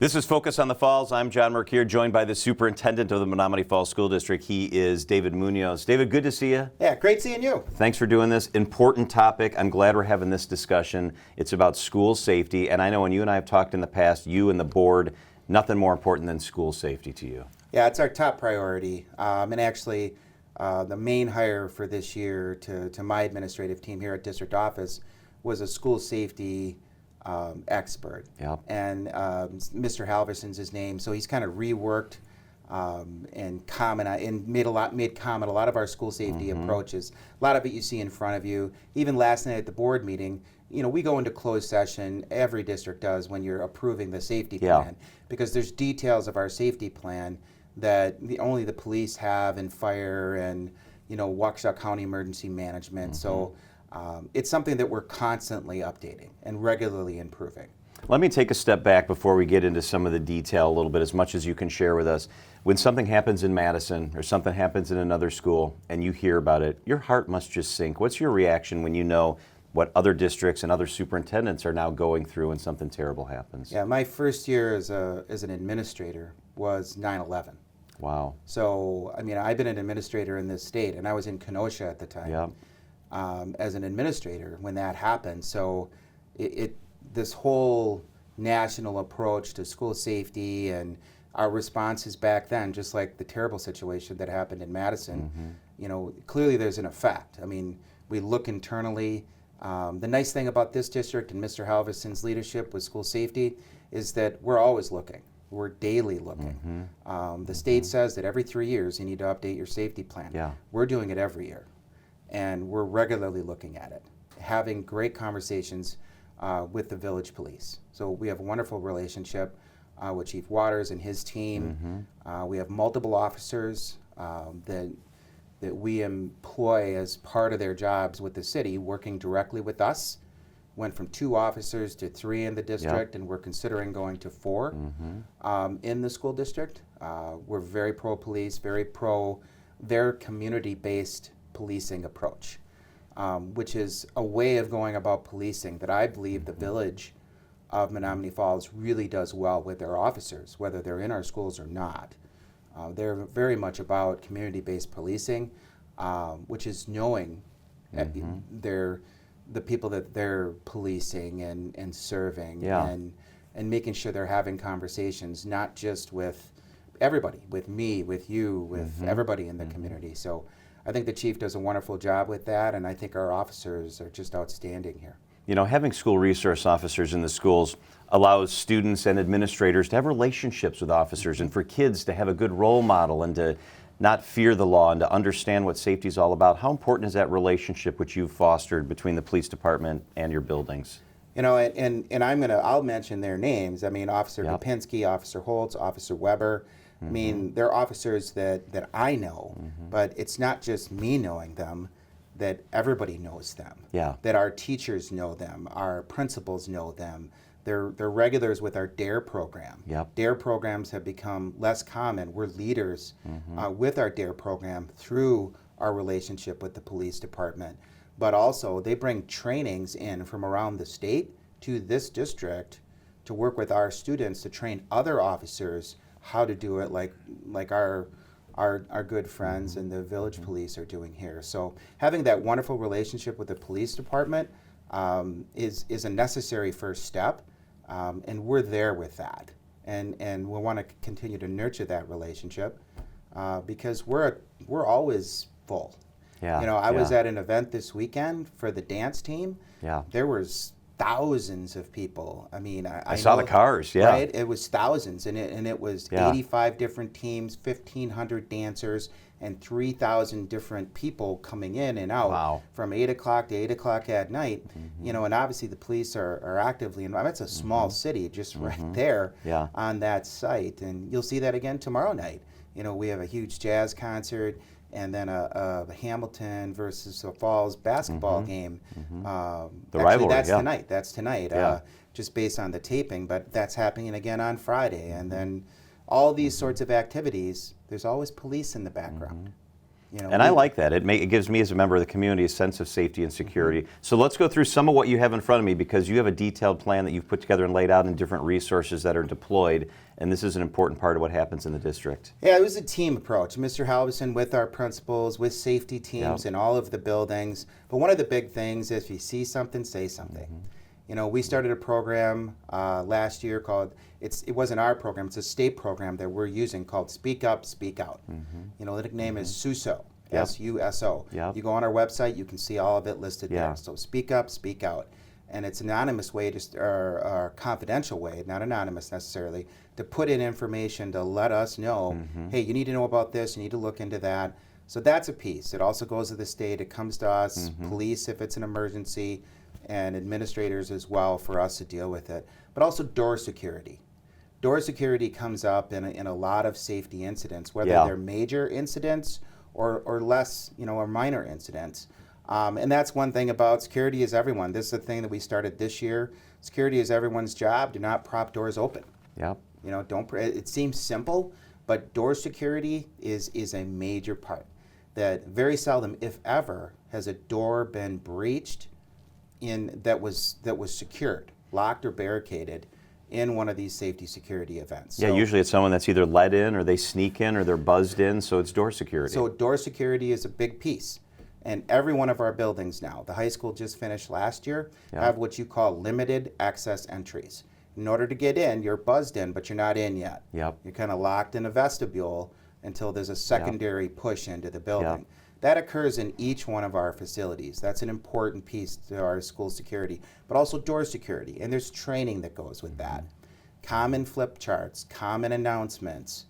This is Focus on the Falls. I'm John Mercure, joined by the Superintendent of the Menominee Falls School District. He is David Muñoz. David, good to see you. Yeah, great seeing you. Thanks for doing this. Important topic. I'm glad we're having this discussion. It's about school safety, and I know when you and I have talked in the past, you and the board, nothing more important than school safety to you. Yeah, it's our top priority. And actually, the main hire for this year to my administrative team here at district office was a school safety expert. Yep. And Mr. Halverson's his name, so he's kind of reworked and made common a lot of our school safety approaches. A lot of it you see in front of you. Even last night at the board meeting, you know, we go into closed session, every district does, when you're approving the safety plan, because there's details of our safety plan that only the police have, and fire, and, you know, Waukesha County Emergency Management. So it's something that we're constantly updating and regularly improving. Let me take a step back before we get into some of the detail a little bit, as much as you can share with us. When something happens in Madison or something happens in another school and you hear about it, your heart must just sink. What's your reaction when you know what other districts and other superintendents are now going through when something terrible happens? Yeah, my first year as an administrator was 9/11. Wow. So, I mean, I've been an administrator in this state, and I was in Kenosha at the time. Yeah. As an administrator when that happened. So this whole national approach to school safety and our responses back then, just like the terrible situation that happened in Madison, you know, clearly there's an effect. I mean, we look internally. The nice thing about this district and Mr. Halverson's leadership with school safety is that we're always looking. We're daily looking. The state says that every 3 years you need to update your safety plan. Yeah. We're doing it every year. And we're regularly looking at it, having great conversations with the village police. So we have a wonderful relationship with Chief Waters and his team. We have multiple officers that we employ as part of their jobs with the city, working directly with us. Went from 2 officers to 3 in the district, and we're considering going to 4 in the school district. We're very pro-police, very pro their community-based policing approach, which is a way of going about policing that I believe the village of Menominee Falls really does well with their officers, whether they're in our schools or not. They're very much about community-based policing, which is knowing the people that they're policing and serving, and making sure they're having conversations, not just with everybody, with me, with you, with everybody in the community. So I think the chief does a wonderful job with that, and I think our officers are just outstanding here. You know, having school resource officers in the schools allows students and administrators to have relationships with officers, and for kids to have a good role model and to not fear the law and to understand what safety is all about. How important is that relationship which you've fostered between the police department and your buildings? You know, and I'll mention their names. I mean, Officer Kopinski, Officer Holtz, Officer Weber. I mean, they're officers that I know, but it's not just me knowing them, that everybody knows them. Yeah. That our teachers know them, our principals know them. They're regulars with our DARE program. Yep. DARE programs have become less common. We're leaders with our DARE program through our relationship with the police department. But also, they bring trainings in from around the state to this district to work with our students to train other officers how to do it, like our good friends and the village police are doing here. So having that wonderful relationship with the police department is a necessary first step, and we're there with that. And we want to continue to nurture that relationship because we're always full. Yeah. You know, I was at an event this weekend for the dance team. Yeah. There was thousands of people. I mean, I saw the cars, right? It was thousands, and it was 85 85 different teams, 1,500 dancers, and 3,000 different people coming in and out from 8 o'clock to 8 o'clock at night. You know, and obviously the police are actively involved. It's a small city just right there on that site, and you'll see that again tomorrow night. You know, we have a huge jazz concert, and then a Hamilton versus the Falls basketball game. The actually, rivalry, that's tonight, just based on the taping, but that's happening again on Friday. And then all these sorts of activities, there's always police in the background. And I like that. It gives me as a member of the community a sense of safety and security. So let's go through some of what you have in front of me, because you have a detailed plan that you've put together and laid out in different resources that are deployed, and this is an important part of what happens in the district. Yeah, it was a team approach. Mr. Halverson with our principals, with safety teams in all of the buildings. But one of the big things is if you see something, say something. We started a program last year called, it wasn't our program, it's a state program that we're using called Speak Up, Speak Out. The nickname is SUSO, S-U-S-O. You go on our website, you can see all of it listed there. So Speak Up, Speak Out. And it's an anonymous way, or confidential way, not anonymous necessarily, to put in information to let us know, hey, you need to know about this, you need to look into that. So that's a piece. It also goes to the state, it comes to us, police if it's an emergency, and administrators as well for us to deal with it. But also door security. Door security comes up in a lot of safety incidents, whether they're major incidents or less, or minor incidents. And that's one thing about security is everyone. This is the thing that we started this year. Security is everyone's job. Do not prop doors open. It seems simple, but door security is a major part. That very seldom, if ever, has a door been breached that was secured, locked or barricaded in one of these safety security events. Yeah, usually it's someone that's either let in or they sneak in or they're buzzed in, so it's door security. So door security is a big piece. And every one of our buildings now, the high school just finished last year, have what you call limited access entries. In order to get in, you're buzzed in, but you're not in yet. You're kind of locked in a vestibule until there's a secondary push into the building. That occurs in each one of our facilities. That's an important piece to our school security, but also door security. And there's training that goes with that. Common flip charts, common announcements.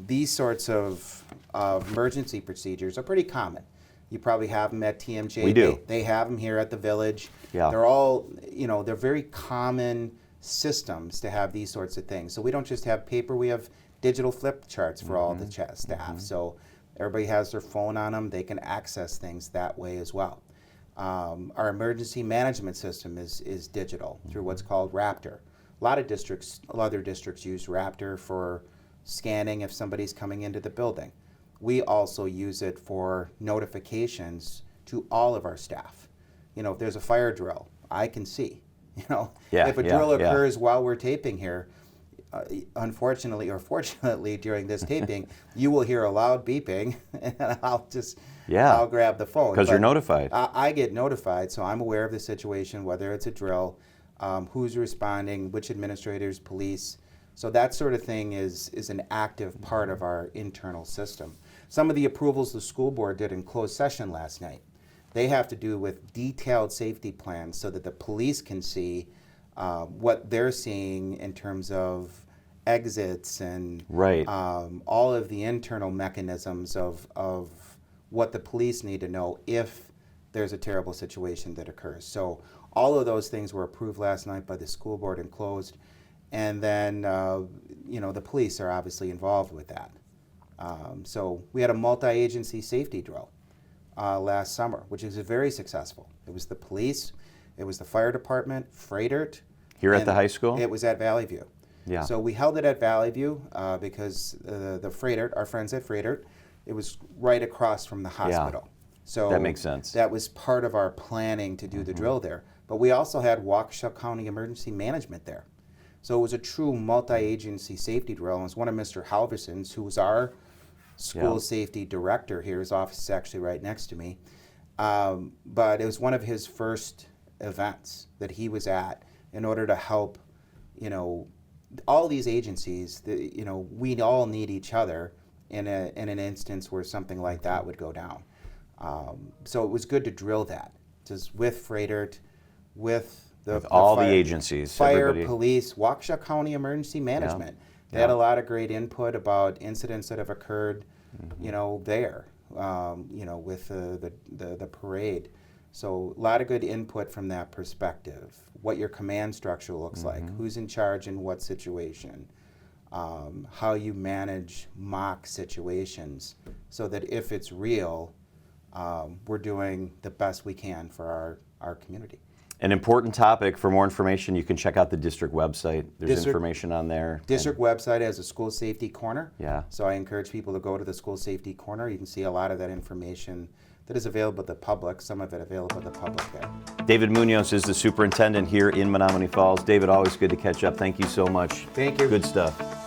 These sorts of emergency procedures are pretty common. You probably have them at TMJ. We do. They have them here at the village. They're all, they're very common systems to have these sorts of things. So we don't just have paper, we have digital flip charts for all the staff. So everybody has their phone on them. They can access things that way as well. Our emergency management system is digital through what's called Raptor. A lot of other districts use Raptor for scanning if somebody's coming into the building. We also use it for notifications to all of our staff. If there's a fire drill, I can see. If a drill occurs while we're taping here, unfortunately or fortunately during this taping, you will hear a loud beeping, and I'll grab the phone. Because you're notified. I get notified, so I'm aware of the situation, whether it's a drill, who's responding, which administrators, police. So that sort of thing is an active part of our internal system. Some of the approvals the school board did in closed session last night, they have to do with detailed safety plans so that the police can see what they're seeing in terms of exits and all of the internal mechanisms of what the police need to know if there's a terrible situation that occurs. So all of those things were approved last night by the school board and closed. And then, the police are obviously involved with that. So we had a multi-agency safety drill last summer, which is very successful. It was the police, it was the fire department, Freighter. Here at the high school? It was at Valley View. So we held it at Valley View because the Freighter, our friends at Freighter, it was right across from the hospital. So that makes sense. That was part of our planning to do the drill there. But we also had Waukesha County Emergency Management there. So it was a true multi-agency safety drill. And it was one of Mr. Halverson's, who was our school safety director here. His office is actually right next to me. But it was one of his first events that he was at in order to help, all these agencies, we all need each other in an instance where something like that would go down. So it was good to drill that, just with Freighter, with all the the agencies, fire, everybody. police, Waukesha County Emergency Management. They had a lot of great input about incidents that have occurred, there, with the parade. So a lot of good input from that perspective. What your command structure looks like, who's in charge in what situation, how you manage mock situations, so that if it's real, we're doing the best we can for our community. An important topic. For more information, you can check out the district website. There's information on there. District website has a school safety corner. Yeah. So I encourage people to go to the school safety corner. You can see a lot of that information that is available to the public, some of it available to the public there. David Muñoz is the superintendent here in Menomonee Falls. David, always good to catch up. Thank you so much. Thank you. Good stuff.